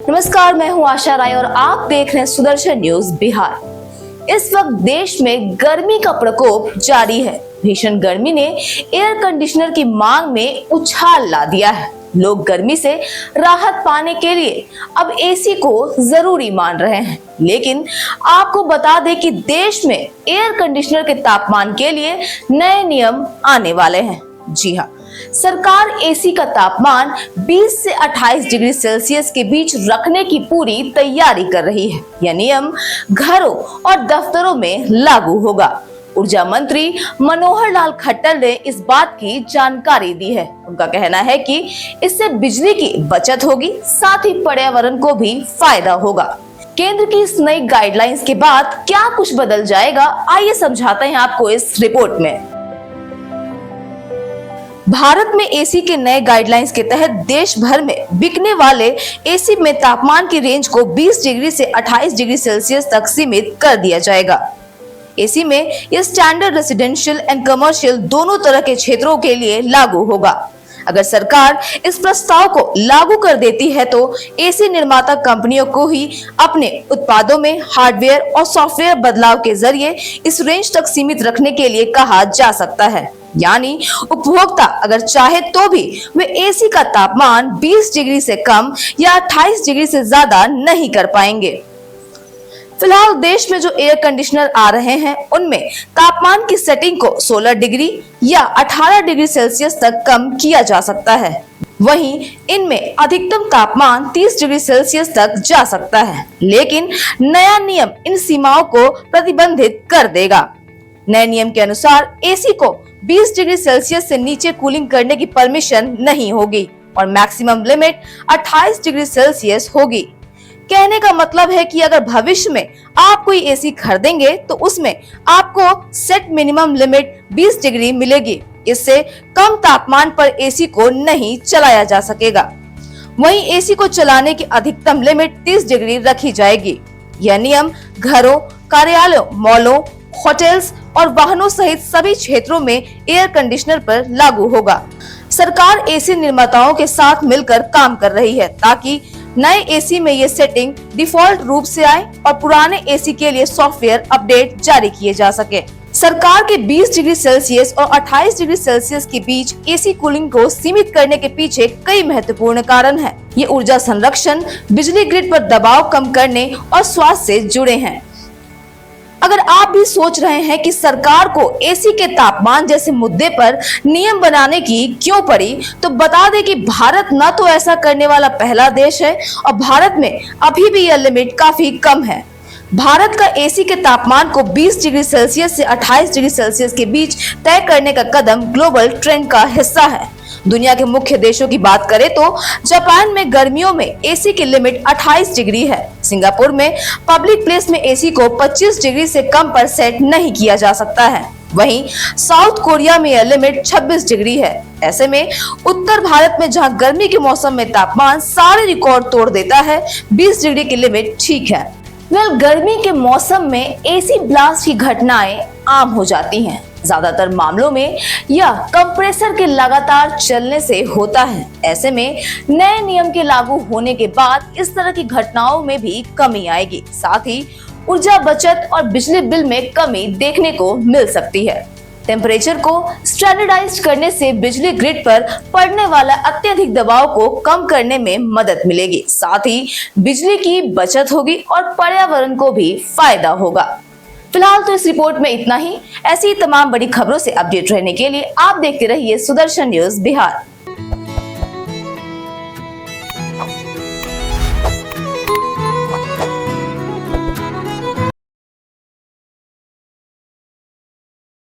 नमस्कार, मैं हूं आशा राय और आप देख रहे हैं सुदर्शन न्यूज बिहार। इस वक्त देश में गर्मी का प्रकोप जारी है। भीषण गर्मी ने एयर कंडीशनर की मांग में उछाल ला दिया है। लोग गर्मी से राहत पाने के लिए अब एसी को जरूरी मान रहे हैं। लेकिन आपको बता दें कि देश में एयर कंडीशनर के तापमान के लिए नए नियम आने वाले हैं। जी हाँ, सरकार एसी का तापमान 20 से 28 डिग्री सेल्सियस के बीच रखने की पूरी तैयारी कर रही है। यह नियम घरों और दफ्तरों में लागू होगा। ऊर्जा मंत्री मनोहर लाल खट्टर ने इस बात की जानकारी दी है। उनका कहना है कि इससे बिजली की बचत होगी, साथ ही पर्यावरण को भी फायदा होगा। केंद्र की इस नई गाइडलाइंस के बाद क्या कुछ बदल जाएगा, आइए समझाते हैं आपको इस रिपोर्ट में। भारत में एसी के नए गाइडलाइंस के तहत देश भर में बिकने वाले एसी में तापमान की रेंज को 20 डिग्री से 28 डिग्री सेल्सियस तक सीमित कर दिया जाएगा। एसी में यह स्टैंडर्ड रेजिडेंशियल एंड कमर्शियल दोनों तरह के क्षेत्रों के लिए लागू होगा। अगर सरकार इस प्रस्ताव को लागू कर देती है तो एसी निर्माता कंपनियों को ही अपने उत्पादों में हार्डवेयर और सॉफ्टवेयर बदलाव के जरिए इस रेंज तक सीमित रखने के लिए कहा जा सकता है। यानी उपभोक्ता अगर चाहे तो भी वे एसी का तापमान 20 डिग्री से कम या 28 डिग्री से ज्यादा नहीं कर पाएंगे। फिलहाल देश में जो एयर कंडीशनर आ रहे हैं उनमें तापमान की सेटिंग को 16 डिग्री या 18 डिग्री सेल्सियस तक कम किया जा सकता है। वहीं इनमें अधिकतम तापमान 30 डिग्री सेल्सियस तक जा सकता है। लेकिन नया नियम इन सीमाओं को प्रतिबंधित कर देगा। नए नियम के अनुसार एसी को 20 डिग्री सेल्सियस से नीचे कूलिंग करने की परमिशन नहीं होगी और मैक्सिमम लिमिट 28 डिग्री सेल्सियस होगी। कहने का मतलब है कि अगर भविष्य में आप कोई एसी खरीदेंगे तो उसमें आपको सेट मिनिमम लिमिट 20 डिग्री मिलेगी। इससे कम तापमान पर एसी को नहीं चलाया जा सकेगा। वहीं एसी को चलाने की अधिकतम लिमिट 30 डिग्री रखी जाएगी। यह नियम घरों, कार्यालयों, मॉलों, होटल्स और वाहनों सहित सभी क्षेत्रों में एयर कंडीशनर पर लागू होगा। सरकार एसी निर्माताओं के साथ मिलकर काम कर रही है ताकि नए एसी में ये सेटिंग डिफॉल्ट रूप से आए और पुराने एसी के लिए सॉफ्टवेयर अपडेट जारी किए जा सके। सरकार के 20 डिग्री सेल्सियस और 28 डिग्री सेल्सियस के बीच एसी कूलिंग को सीमित करने के पीछे कई महत्वपूर्ण कारण हैं। ये ऊर्जा संरक्षण, बिजली ग्रिड पर दबाव कम करने और स्वास्थ्य से जुड़े हैं। अगर आप भी सोच रहे हैं कि सरकार को एसी के तापमान जैसे मुद्दे पर नियम बनाने की क्यों पड़ी, तो बता दें कि भारत न तो ऐसा करने वाला पहला देश है और भारत में अभी भी यह लिमिट काफी कम है। भारत का एसी के तापमान को 20 डिग्री सेल्सियस से 28 डिग्री सेल्सियस के बीच तय करने का कदम ग्लोबल ट्रेंड का हिस्सा है। दुनिया के मुख्य देशों की बात करें तो जापान में गर्मियों में एसी की लिमिट 28 डिग्री है। सिंगापुर में पब्लिक प्लेस में एसी को 25 डिग्री से कम पर सेट नहीं किया जा सकता है। वहीं साउथ कोरिया में यह लिमिट 26 डिग्री है। ऐसे में उत्तर भारत में जहां गर्मी के मौसम में तापमान सारे रिकॉर्ड तोड़ देता है, 20 डिग्री की लिमिट ठीक है। गर्मी के मौसम में एसी ब्लास्ट की घटनाएं आम हो जाती हैं। ज्यादातर मामलों में यह कंप्रेसर के लगातार चलने से होता है। ऐसे में नए नियम के लागू होने के बाद इस तरह की घटनाओं में भी कमी आएगी। साथ ही ऊर्जा बचत और बिजली बिल में कमी देखने को मिल सकती है। टेम्परेचर को स्टैंडर्डाइज करने से बिजली ग्रिड पर पड़ने वाला अत्यधिक दबाव को कम करने में मदद मिलेगी। साथ ही बिजली की बचत होगी और पर्यावरण को भी फायदा होगा। फिलहाल तो इस रिपोर्ट में इतना ही। ऐसी तमाम बड़ी खबरों से अपडेट रहने के लिए आप देखते रहिए सुदर्शन न्यूज बिहार।